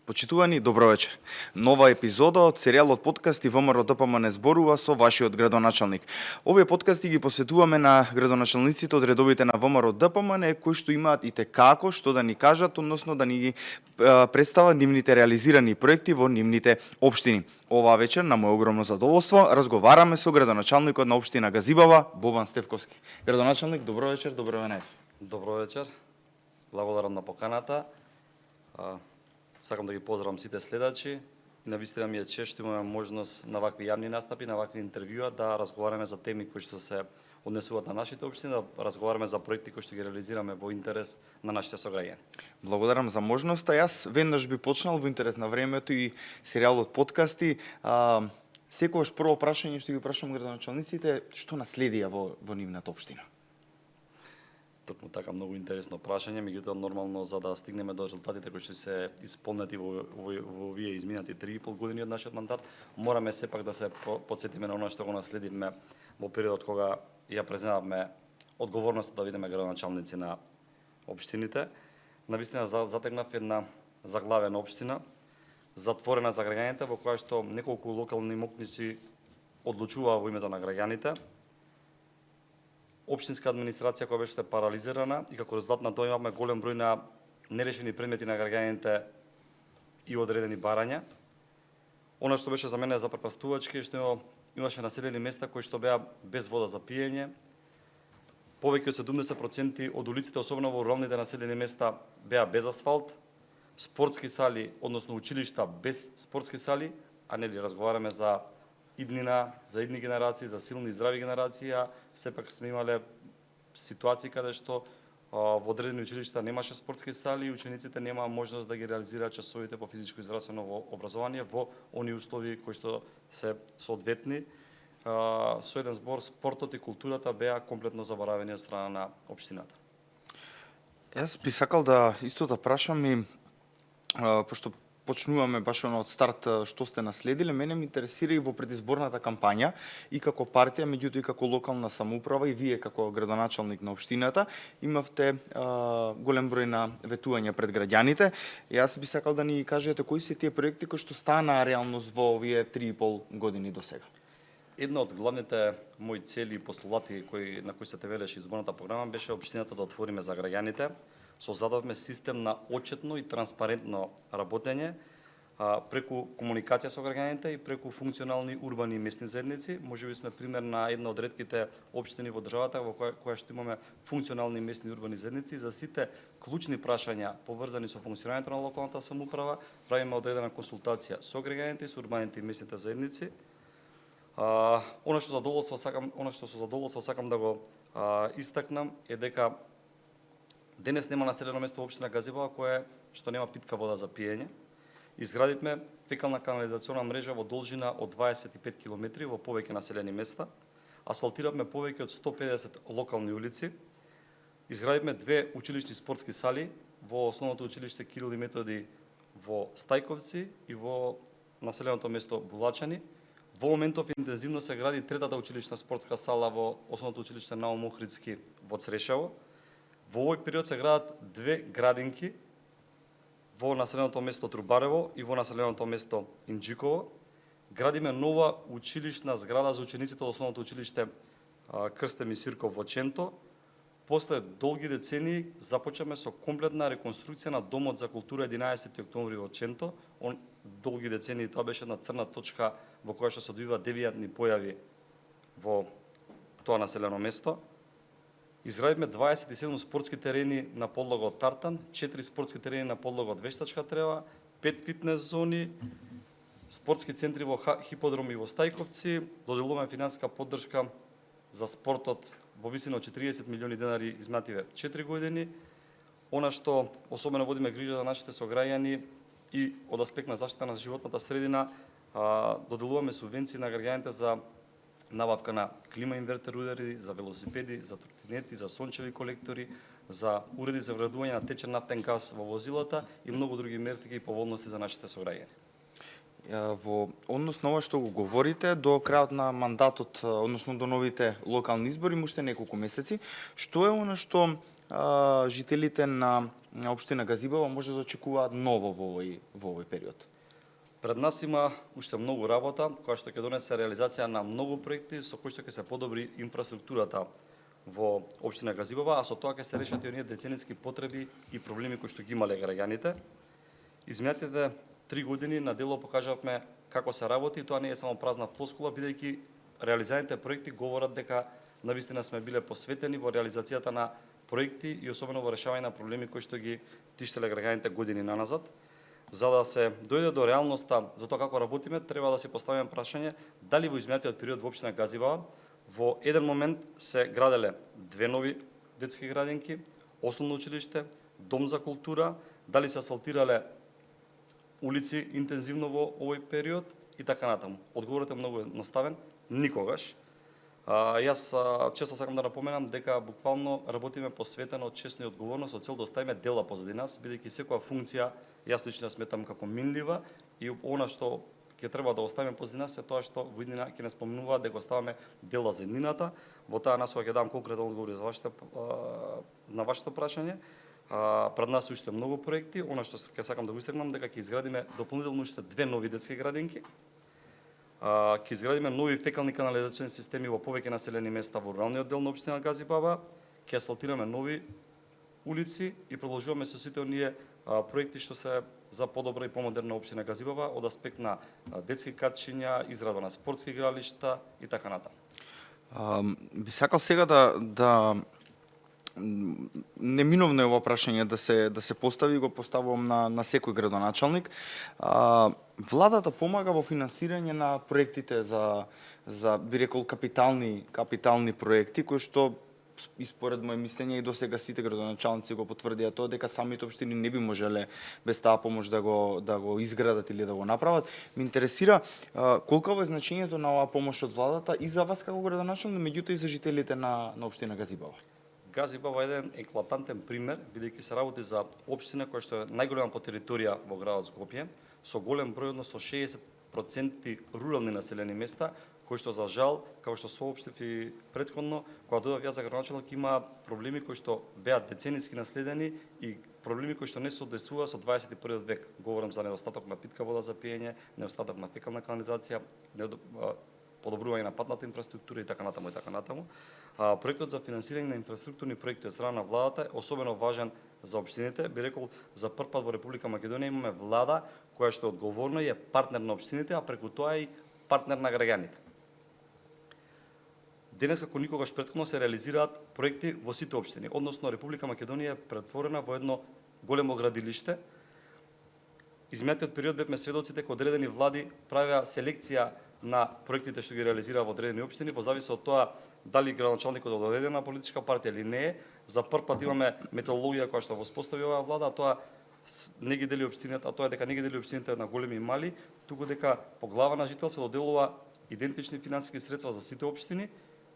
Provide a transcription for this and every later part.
Почитувани, добро вечер. Нова епизода од серијалот подкасти ВМРО ДПМН зборува со вашиот градоначалник. Овие подкасти ги посветуваме на градоначалниците од редовите на ВМРО ДПМН кои што имаат и како што да ни кажат, односно да ни ги представат нивните реализирани проекти во нивните општини. Оваа вечер на моје огромно задоволство разговараме со градоначалникот на општина Газибава, Бобан Стефковски. Градоначалник, добро вечер, добро ве најдов. Добро вечер. Благодарам на поканата. Сакам да ги поздравам сите следачи. Навистина ми е чест што имаме можност на вакви јавни настапи, на вакви интервјуа да разговараме за теми кои што се однесуваат на нашите општини, да разговараме за проекти кои што ги реализираме во интерес на нашите сограѓани. Благодарам за можноста. Јас веднаш би почнал во интерес на времето и серијалот подкасти. Секогаш прво прашање што ги прашам градоначалниците, што наследија во нивната општина? Токму така многу интересно прашање, меѓутоа нормално за да стигнеме до резултатите кои што се исполнети во овие изминати 3,5 години од нашиот мандат, мораме сепак да се потсетиме на она што го наследивме во периодот кога ја преземавме одговорноста да бидеме градоначалници на општините. Навистина затегнав една заглавена општина, затворена за граѓаните, во која што неколку локални мокници одлучуваа во името на граѓаните. Општинска администрација која беше парализирана и како резултат на тоа имавме голем број на нерешени предмети на граѓаните и одредени барања. Она што беше за мене запрепастувачки е што имаше населени места кои што беа без вода за пиење. Повеќе од 70% од улиците, особено во руралните населени места, беа без асфалт, спортски сали, односно училишта без спортски сали, а нели разговараме за иднина, за идни генерации, за силни и здрави генерации, а сепак сме имале ситуации каде што во одредени училишта немаше спортски сали и учениците немаа можност да ги реализираат часовите по физичко и здравствено образование во оние услови кои што се соодветни. Со еден збор, спортот и културата беа комплетно заборавени од страна на општината. Јас би сакал да исто да прашам и пошто почнуваме баш од старт што сте наследиле, мене ме интересира и во предизборната кампања и како партија, меѓутоа и како локална самоуправа и вие како градоначалник на општината имавте голем број на ветувања пред граѓаните. Јас би сакал да ни кажете кои се тие проекти кои што станаа реалност во овие 3,5 години до сега. Една од главните мои цели и постулати на кои се тевелеше изборната програма беше општината да отвориме за граѓаните. Создадовме систем на отчетно и транспарентно работење преку комуникација со граѓаните и преку функционални урбани и местни заедници. Можеби сме пример на една од ретките општини во државата во која што имаме функционални местни урбани заедници. За сите клучни прашања поврзани со функционирањето на локалната самоуправа правиме одредена консултација со граѓаните и со урбаните и местните заедници. Она што со задоволство сакам да го истакнам е дека денес нема населено место во општина Газибава кое што нема питка вода за пиење. Изградивме фекална канализациона мрежа во должина од 25 км во повеќе населени места. Асфалтиравме повеќе од 150 локални улици. Изградивме 2 училишни спортски сали во основното училиште Кирил и Методи во Стајковци и во населеното место Булачани. Во моментов интензивно се гради третата училишна спортска сала во основното училиште Наум Охридски во Црешево. Во овој период се градат 2 градинки во населеното место Трубарево и во населеното место Инџиково. Градиме нова училишна зграда за учениците од основното училиште Крсте Мисирков во Ченто. После долги децении започнеме со комплетна реконструкција на Домот за култура 11 октомври во Ченто. Долги децении тоа беше една црна точка во која што се одвива девијатни појави во тоа населено место. Изградивме 27 спортски терени на подлога од тартан, 4 спортски терени на подлога од вештачка трева, 5 фитнес зони, спортски центри во Хиподром и во Стајковци. Доделуваме финансиска поддршка за спортот во висина од 40 милиони денари изминативе 4 години. Она што особено водиме грижа за нашите сограѓани и од аспект на заштита на животната средина, доделуваме субвенции на граѓаните за набавка на клима инвертер удари, за велосипеди, за тротинети, за сончеви колектори, за уреди за вградување на течен нафтен газ во возилата и многу други мерки и поволности за нашите сограѓани. Во однос на ова што го говорите, до крајот на мандатот, односно до новите локални избори, уште неколку месеци, што е она што жителите на општина Газибава може да очекуваат ново во овој период? Пред нас има уште многу работа, која што ќе донесе реализација на многу проекти со кои што ќе се подобри инфраструктурата во општина Газибава, а со тоа ќе се решат и оние децениски потреби и проблеми кои што ги имале граѓаните. Изминатите 3 години на дело покажавме како се работи, и тоа не е само празна флоскула, бидејќи реализираните проекти говорат дека навистина сме биле посветени во реализацијата на проекти и особено во решавање на проблеми кои што ги тиштеле граѓаните години наназад. За да се дојде до реалноста за тоа како работиме, треба да си поставиме прашање дали во изминатиот период во општина Газибава во еден момент се граделе 2 нови детски градинки, основно училиште, дом за култура, дали се асфалтирале улици интензивно во овој период и така натаму. Одговорот е многу едноставен, никогаш. Јас често сакам да напоменам дека буквално работиме посветено честно и одговорно со цел да оставиме дела позади нас, бидејќи секоја функција јас лично сметам како минлива и она што ќе треба да оставиме позади нас е тоа што во иднина ќе не спомнуваат дека оставаме дела за иднината. Во таа насока ќе дам конкретен одговор за на вашето прашање. Пред нас уште многу проекти, она што ќе сакам да го истакнам дека ќе изградиме дополнително уште 2 нови детски градинки. Ќе изградиме нови фекални канализациони системи во повеќе населени места во руралниот дел на општина Газибава, ќе асфалтираме нови улици и продолжуваме со сите оние проекти што се за подобра и помодерна општина Газибава од аспект на детски катчиња, изградба на спортски игралишта и така натаму. Би сакал сега да неминовно е ова прашање да се постави, го поставувам на секој градоначалник. Владата помага во финансирање на проектите за би рекол капитални проекти кои што според моje мислење и досега сите градоначалници го потврдија тоа дека самите општини не би можеле без таа помош да го изградат или да го направат. Ме интересира колку е значењето на оваа помош од владата и за вас како градоначалник, меѓутоа и за жителите на општина Газибава. Газибава е еден еклатантен пример, бидејќи се работи за општина која што е најголема по територија во градот Скопје, со голем број, односно 60% рурални населени места, кои што за жал, како што соопштив и претходно, кога дојдов јас за градоначалник, има проблеми кои што беа децениски наследени и проблеми кои што не се одесува со 21 век. Говорам за недостаток на питка вода за пиење, недостаток на фекална канализација, подобрување на патната инфраструктура и така натаму и така натаму. Проектот за финансирање на инфраструктурни проекти од страна на владата е особено важен за општините. Би рекол, за прв пат во Република Македонија имаме влада која што е одговорна и е партнер на општините, а преку тоа и партнер на граѓаните. Денес како никогаш претходно се реализираат проекти во сите општини, односно Република Македонија е претворена во едно големо градилиште. Изминатиот период бевме сведоци дека одредени влади правеа селекција на проектите што ги реализираа во одредени општини, во зависи од тоа дали градоначалникот од одредена политичка партија или не е. За прв пат имаме методологија која што воспостави оваа влада, а тоа не ги дели општините, а тоа е дека не ги дели општините на големи и мали, туку дека по глава на жител се доделува идентични финансиски средства за сите општини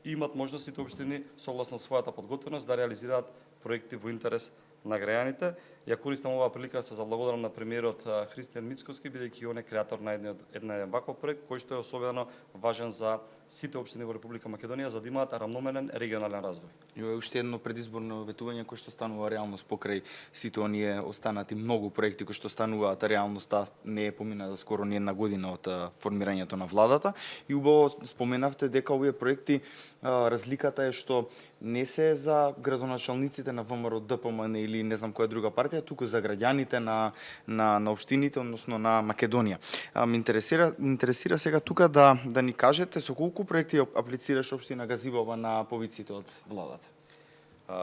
и имат можност сите општини согласно својата подготвеност да реализираат проекти во интерес на граѓаните. Ја користам оваа прилика да се заблагодарам на премиерот Христијан Мицкоски, бидејќи он е креатор на еден ваков проект кој што е особено важен за сите општини во Република Македонија за да имаат рамномерен регионален развој. И ова е уште едно предизборно ветување кое што станува реалност покрај сите оние останати многу проекти кои што стануваат реалноста, не е помината скоро ни една година од формирањето на владата. И убаво споменавте дека овие проекти разликата е што не се за градоначалниците на ВМРО ДПМН или не знам која друга партија, туку за граѓаните на општините, односно на Македонија. Ме интересира сега тука да ни кажете со колку проекти аплицираш општина Газибава на повиците од владата?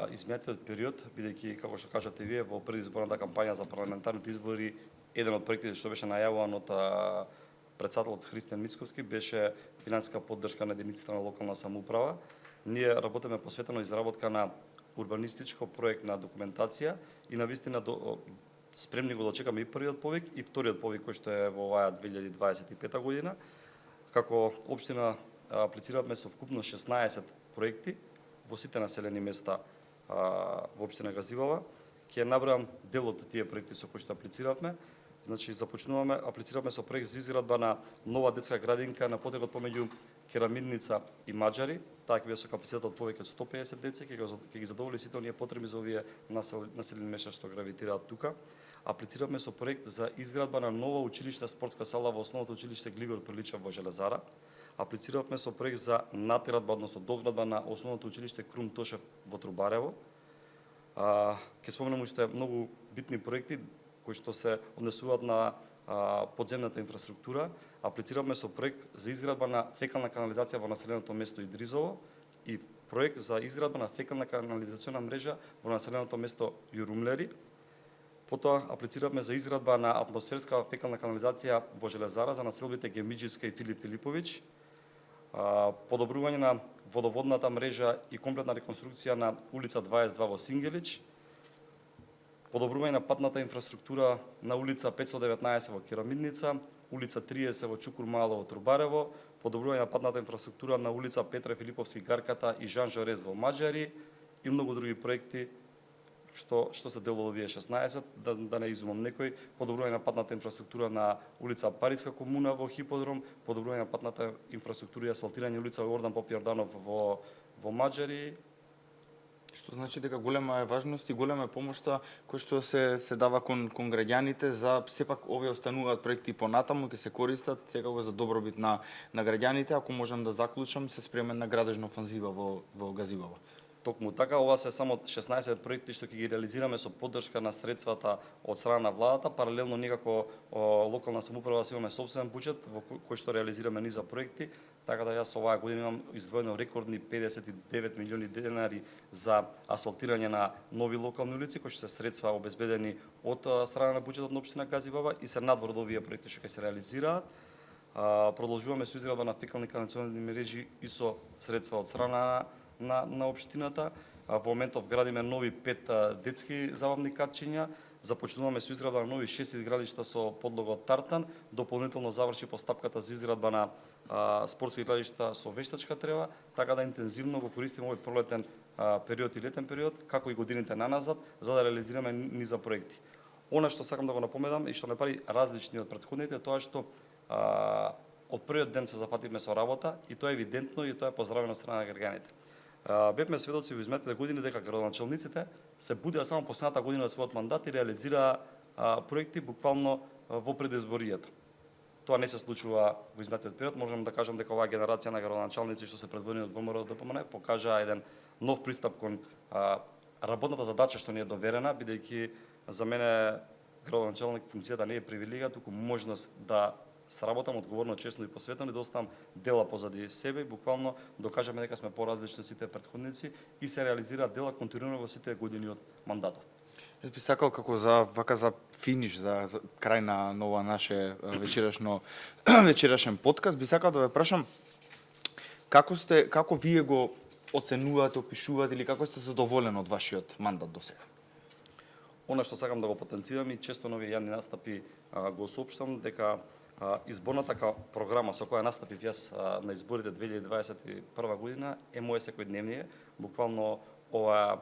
Изминатиот период, бидејќи како што кажавте вие во предизборната кампања за парламентарните избори, еден од проектите што беше најавуван од претседателот Христијан Мицкоски беше финансиска поддршка на единиците на локална самоуправа. Ние работиме посветено изработка на урбанистичко проектна документација и навистина спремни го дочекаме и првиот повик и вториот повик кој што е во оваа 2025 година. Како општина аплициравме со вкупно 16 проекти во сите населени места во општина Газибава. Ќе набројам дел од тие проекти со кои што аплициравме. Значи аплицираме со проект за изградба на нова детска градинка на потегот помеѓу Керамидница и Маџари. Таа ќе биде со капацитет од повеќе од 150 деца, ќе ги задоволи сите оние потребни за овие населени места што гравитираат тука. Аплицираме со проект за изградба на нова училишна спортска сала во основното училиште Глигор Приличев во Железара. Аплициравме со проект за надградба, односно доградба на основното училиште Крум Тошев во Трубарево. Ќе споменам уште многу битни проекти кои што се однесуваат на подземната инфраструктура. Аплициравме со проект за изградба на фекална канализација во населеното место Идризово и проект за изградба на фекална канализациона мрежа во населеното место Јурумлери. Потоа аплициравме за изградба на атмосферска фекална канализација во Железара за населбите Гемиџиска и Филип Филиповиќ. Подобрување на водоводната мрежа и комплетна реконструкција на улица 22 во Сингелич. Подобрување на патната инфраструктура на улица 519 во Керамидница, улица 30 во Чукур Мало во Трубарево, подобрување на патната инфраструктура на улица Петре Филиповски Гарката и Жан Жорез во Маџари и многу други проекти што се дел од овие 16, да не изумам некој. Подобрување на патната инфраструктура на улица Париска комуна во Хиподром, подобрување на патната инфраструктура и асфалтирање улица Ордан Поп Јорданов во Маџари. Што значи дека голема е важност и голема е помошта кој што се дава кон граѓаните за сепак овие остануваат проекти понатаму ќе се користат секако за добробит на граѓаните. Ако можам да заклучам, се спремен на градежна офанзива во Газивало. Токму така, ова се само 16 проекти што ќе ги реализираме со поддршка на средствата од страна на владата. Паралелно некако локална самоуправа си имаме сопствен буџет во кој што реализираме низа проекти, така да јас оваа година имам издвоено рекордни 59 милиони денари за асфалтирање на нови локални улици кои што се средства обезбедени од страна на буџетот на општина Газибаба и се надвор од овие проекти што ќе се реализираат. Продолжуваме со изградба на фекални канализациони мрежи и со средства од страна на општината. Во моментов градиме нови 5 детски забавни катчиња, започнуваме со изградба на нови 6 изградишта со подлога од тартан, дополнително заврши постапката за изградба на спортски игралишта со вештачка трева, така да интензивно го користиме овој пролетен период и летен период, како и годините наназад, за да реализираме низа проекти. Она што сакам да го напомедам и што не прави различни од претходните, тоа што од првиот ден се зафативме со работа и тоа е евидентно и тоа е поздравено од страна на граѓаните. Бевме сведоци во изминатите години дека градоначалниците се будеа само последната година од својот мандат и реализираа проекти буквално во предизборијата. Тоа не се случува во изминатиот период. Можам да кажам дека оваа генерација на градоначалници што се предводени од ВМРО ДПМН покажаа еден нов пристап кон работната задача што ни е доверена, бидејќи за мене градоначалник функцијата не е привилегија, туку можност да сработам одговорно, честно и посветено и да оставам дела позади себе и буквално докажаме дека сме поразлични од сите претходници и се реализираат дела континуирано во сите години од мандатот. Јас би сакал како за финиш, за крај на ова наше вечерашен подкаст, би сакал да ве прашам како вие го оценувате, опишувате или како сте задоволен од вашиот мандат досега? Она што сакам да го потенцирам и често на овие јавни настапи го соопштам дека изборната програма со која настапив јас на изборите 2021 година е моје секојдневие. Буквално оваа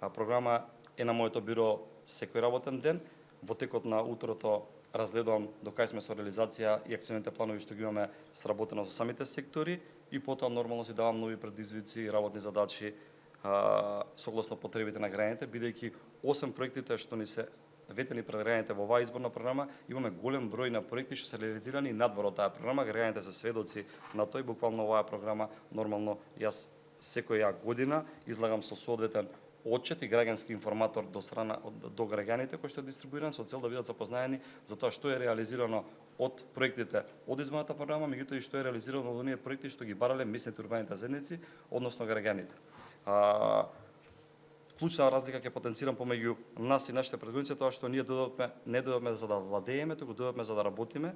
програма е на моето биро секој работен ден. Во текот на утрото разгледувам докај сме со реализација и акционите планови што ги имаме сработено со самите сектори и потоа нормално си давам нови предизвици и работни задачи согласно потребите на граѓаните, бидејќи 8 проектите што ни се ветени пред граѓаните во оваа изборна програма, имаме голем број на проекти што се реализирани надвор од таа програма. Граѓаните се сведоци на тој, буквално оваа програма нормално јас секоја година излагам со соодветен отчет и граѓански информатор до граѓаните кој што е дистрибуиран со цел да бидат запознаени за тоа што е реализирано од проектите од изборната програма, меѓутоа и што е реализирано од оние проекти што ги барале местните урбаните заедници, односно граѓаните. Клучна разлика ќе потенцирам помеѓу нас и нашите предходници тоа што ние не дојдовме за да владееме, туку дојдовме за да работиме.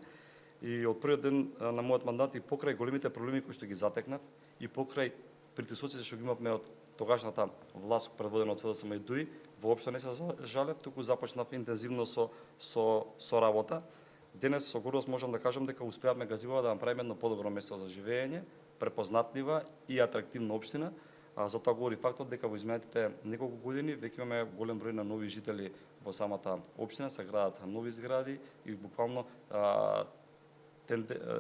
И од првиот ден на мојот мандат и покрај големите проблеми кои што ги затекнав и покрај притисоците што ги имавме од тогашната власт предводена од СДСМ и ДУИ, воопшто не се жалев, туку започнав интензивно со работа. Денес со гордост можам да кажам дека успеавме Газибаба да направиме едно подобро место за живење, препознатлива и атрактивна општина. За тоа говори фактот дека во изминатите неколку години веќе имаме голем број на нови жители во самата општина се градат нови згради и буквално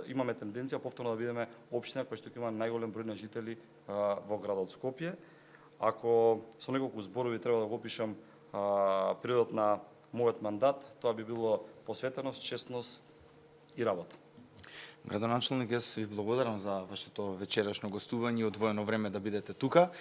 имаме тенденција повторно да бидеме општина која што има најголем број на жители во градот Скопје. Ако со неколку зборови треба да го опишам периодот на мојот мандат, тоа би било посветеност, честност и работа. Градоначалник, јас ви благодарам за вашето вечерашно гостување и одвоено време да бидете тука.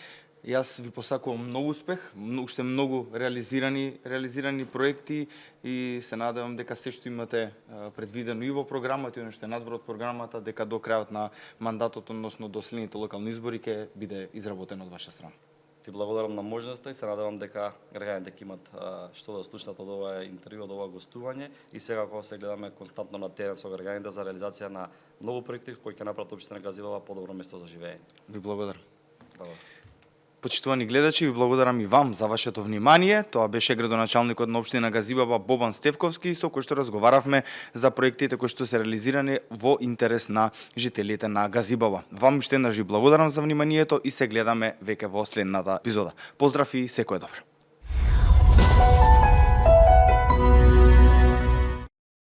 Јас ви посакувам многу успех, уште многу реализирани проекти и се надевам дека се што имате предвидено и во програмата и нешто надвор од програмата, дека до крајот на мандатот, односно до следните локални избори, ќе биде изработено од ваша страна. Ти благодарам на можноста и се надевам дека граѓаните ќе имат што да слушнат од ова интервју, од ова гостување и секако се гледаме константно на терен со граѓаните за реализација на многу проекти кои ќе направат општина Газибала подобро место за живење. Ви благодарам. Благодарам. Почитувани гледачи, ви благодарам и вам за вашето внимание. Тоа беше градоначалникот на општина Газибаба Бобан Стефковски, со кој што разговаравме за проектите кои што се реализирани во интерес на жителите на Газибаба. Вам уште еднаш ви благодарам за вниманието и се гледаме веќе во следната епизода. Поздрав и секое добро.